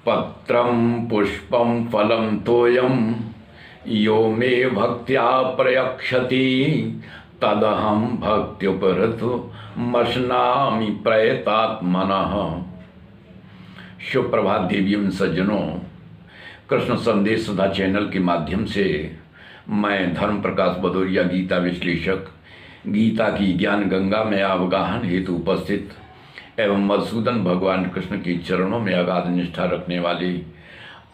पत्रं पुष्पं फलं तोयं यो मे भक्त्या प्रयक्षति तदहं भक्त्युपरतो मश्नामि प्रयतात्मनः। सुप्रभात देवियों सज्जनों, कृष्ण संदेश सुधा चैनल के माध्यम से मैं धर्म प्रकाश भदौरिया गीता विश्लेषक गीता की ज्ञान गंगा में अवगाहन हेतु उपस्थित एवं मधुसूदन भगवान कृष्ण के चरणों में अगाध निष्ठा रखने वाले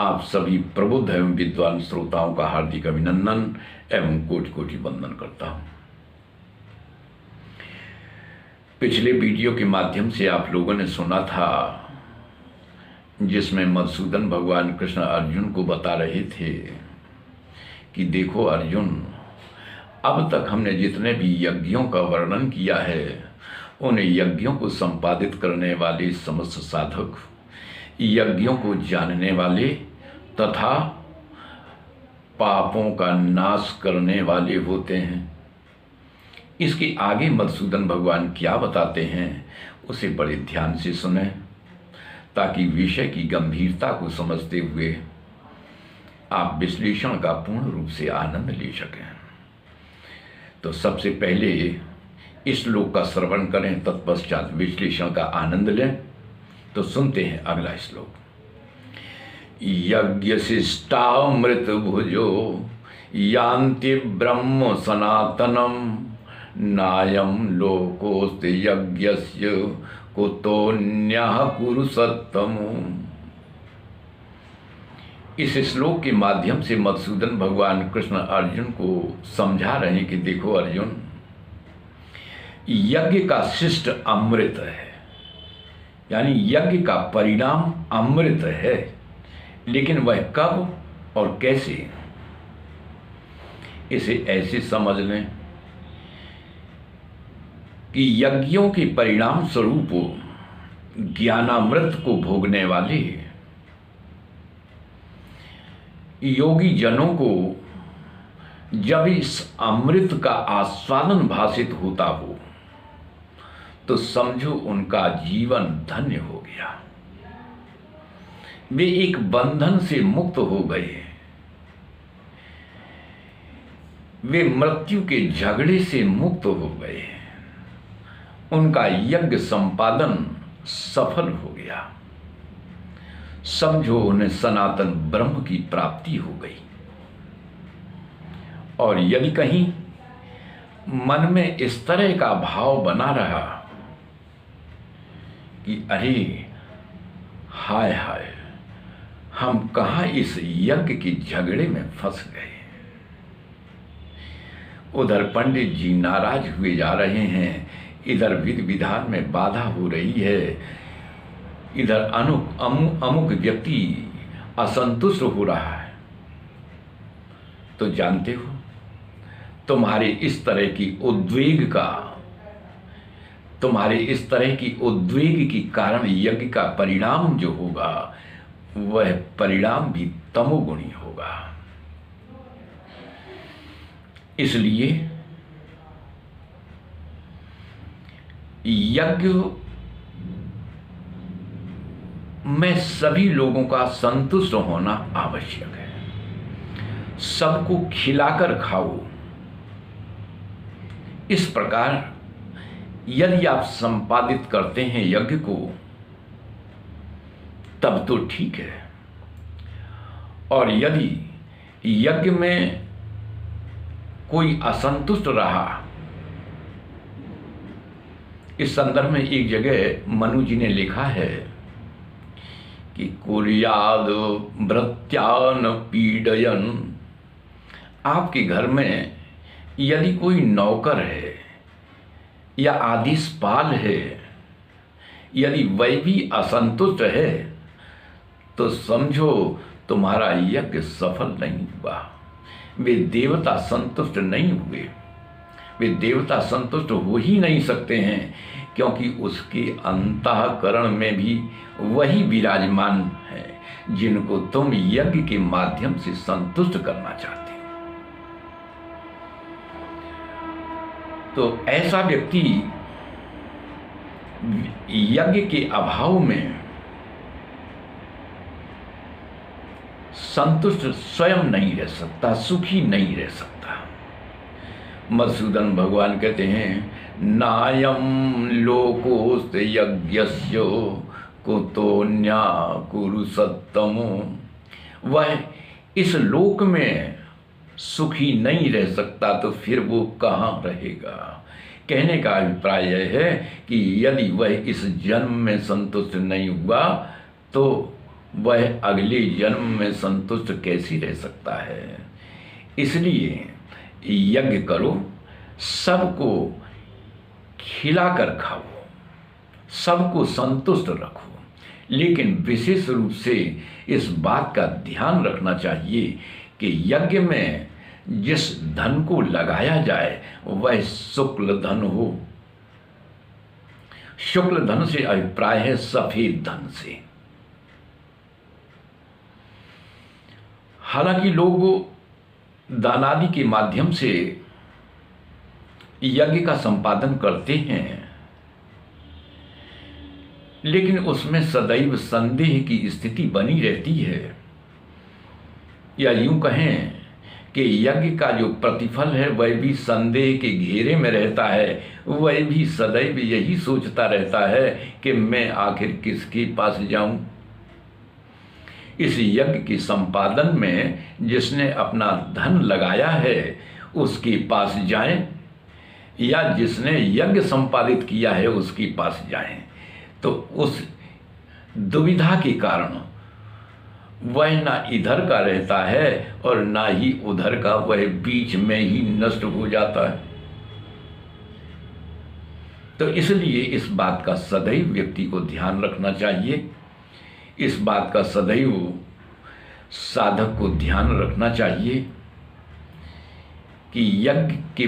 आप सभी प्रबुद्ध एवं विद्वान श्रोताओं का हार्दिक अभिनंदन एवं कोटि कोटि वंदन करता हूँ। पिछले वीडियो के माध्यम से आप लोगों ने सुना था जिसमें मधुसूदन भगवान कृष्ण अर्जुन को बता रहे थे कि देखो अर्जुन, अब तक हमने जितने भी यज्ञों का वर्णन किया है उन यज्ञों को संपादित करने वाले समस्त साधक, यज्ञों को जानने वाले तथा पापों का नाश करने वाले होते हैं। इसके आगे मधुसूदन भगवान क्या बताते हैं उसे बड़े ध्यान से सुनें ताकि विषय की गंभीरता को समझते हुए आप विश्लेषण का पूर्ण रूप से आनंद ले सकें। तो सबसे पहले इस श्लोक का श्रवण करें, तत्पश्चात विश्लेषण का आनंद लें। तो सुनते हैं अगला श्लोक। यज्ञ शिष्टामृत भुजो यान्ति ब्रह्म सनातनम नायम लोकोस्ते यज्ञस्य कुतोन्यः कुरु सत्तम। इस श्लोक के माध्यम से मधुसूदन भगवान कृष्ण अर्जुन को समझा रहे हैं कि देखो अर्जुन, यज्ञ का शिष्ट अमृत है, यानी यज्ञ का परिणाम अमृत है, लेकिन वह कब और कैसे, इसे ऐसे समझ लें कि यज्ञों के परिणाम स्वरूप ज्ञानामृत को भोगने वाले योगी जनों को जब इस अमृत का आस्वादन भासित होता हो तो समझो उनका जीवन धन्य हो गया। वे एक बंधन से मुक्त हो गए, वे मृत्यु के झगड़े से मुक्त हो गए, उनका यज्ञ संपादन सफल हो गया। समझो उन्हें सनातन ब्रह्म की प्राप्ति हो गई। और यदि कहीं मन में इस तरह का भाव बना रहा कि अरे हाय हाय, हम कहाँ इस यज्ञ के झगड़े में फंस गए, उधर पंडित जी नाराज हुए जा रहे हैं, इधर विधि विधान में बाधा हो रही है, इधर अमुक व्यक्ति असंतुष्ट हो रहा है, तो जानते हो तुम्हारे इस तरह की उद्वेग की कारण यज्ञ का परिणाम जो होगा वह परिणाम भी तमोगुणी होगा। इसलिए यज्ञ में सभी लोगों का संतुष्ट होना आवश्यक है। सबको खिलाकर खाओ। इस प्रकार यदि आप संपादित करते हैं यज्ञ को तब तो ठीक है, और यदि यज्ञ में कोई असंतुष्ट रहा, इस संदर्भ में एक जगह मनु जी ने लिखा है कि कुर्याद भृत्यान पीडयन। आपके घर में यदि कोई नौकर है या आदेशपाल है, यदि वह भी असंतुष्ट है तो समझो तुम्हारा यज्ञ सफल नहीं हुआ। वे देवता संतुष्ट नहीं हुए। वे देवता संतुष्ट हो ही नहीं सकते हैं, क्योंकि उसके अंतःकरण में भी वही विराजमान है जिनको तुम यज्ञ के माध्यम से संतुष्ट करना चाहते हो। तो ऐसा व्यक्ति यज्ञ के अभाव में संतुष्ट स्वयं नहीं रह सकता, सुखी नहीं रह सकता। मधुसूदन भगवान कहते हैं, नायम लोकोस्त यज्ञस्य कुतोन्या कुरु सत्तमो। वह इस लोक में सुखी नहीं रह सकता तो फिर वो कहाँ रहेगा। कहने का अभिप्राय यह है कि यदि वह इस जन्म में संतुष्ट नहीं हुआ तो वह अगले जन्म में संतुष्ट कैसे रह सकता है। इसलिए यज्ञ करो, सबको खिलाकर खाओ, सबको संतुष्ट रखो, लेकिन विशेष रूप से इस बात का ध्यान रखना चाहिए कि यज्ञ में जिस धन को लगाया जाए वह शुक्ल धन हो। शुक्ल धन से अभिप्राय है सफेद धन से। हालांकि लोग दानादि के माध्यम से यज्ञ का संपादन करते हैं, लेकिन उसमें सदैव संदेह की स्थिति बनी रहती है, या यूं कहें कि यज्ञ का जो प्रतिफल है वह भी संदेह के घेरे में रहता है। वह भी सदैव यही सोचता रहता है कि मैं आखिर किसके पास जाऊं। इस यज्ञ के संपादन में जिसने अपना धन लगाया है उसके पास जाएं, या जिसने यज्ञ संपादित किया है उसके पास जाएं, तो उस दुविधा के कारण वह ना इधर का रहता है और ना ही उधर का, वह बीच में ही नष्ट हो जाता है। तो इसलिए इस बात का सदैव व्यक्ति को ध्यान रखना चाहिए, इस बात का सदैव साधक को ध्यान रखना चाहिए कि यज्ञ के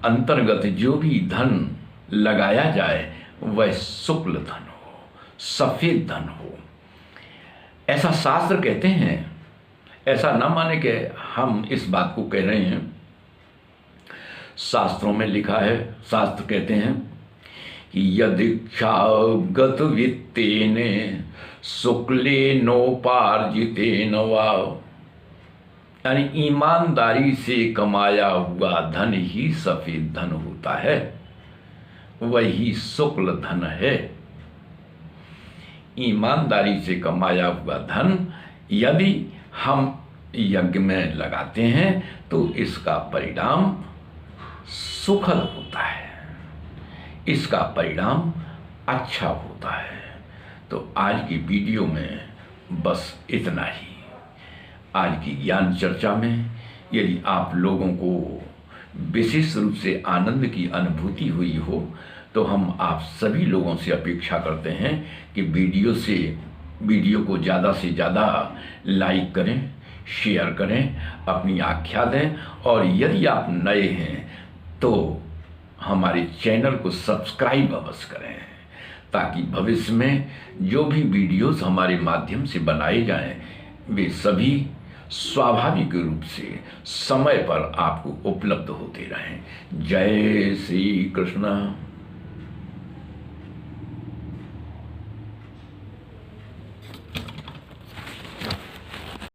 अंतर्गत जो भी धन लगाया जाए वह शुक्ल धन हो, सफेद धन हो। ऐसा शास्त्र कहते हैं। ऐसा न माने कि हम इस बात को कह रहे हैं, शास्त्रों में लिखा है। शास्त्र कहते हैं कि यदीक्षागत वित्तेने शुक्ले नोपार्जितेन वा, यानी ईमानदारी से कमाया हुआ धन ही सफेद धन होता है, वही शुक्ल धन है। ईमानदारी से कमाया हुआ धन यदि हम यज्ञ में लगाते हैं तो इसका परिणाम सुखद होता है, इसका परिणाम अच्छा होता है। तो आज की वीडियो में बस इतना ही। आज की ज्ञान चर्चा में यदि आप लोगों को विशेष रूप से आनंद की अनुभूति हुई हो तो हम आप सभी लोगों से अपेक्षा करते हैं कि वीडियो को ज़्यादा से ज़्यादा लाइक करें, शेयर करें, अपनी आख्या दें, और यदि आप नए हैं तो हमारे चैनल को सब्सक्राइब अवश्य करें, ताकि भविष्य में जो भी वीडियोस हमारे माध्यम से बनाए जाएं वे सभी स्वाभाविक रूप से समय पर आपको उपलब्ध होते रहें। जय श्री कृष्ण।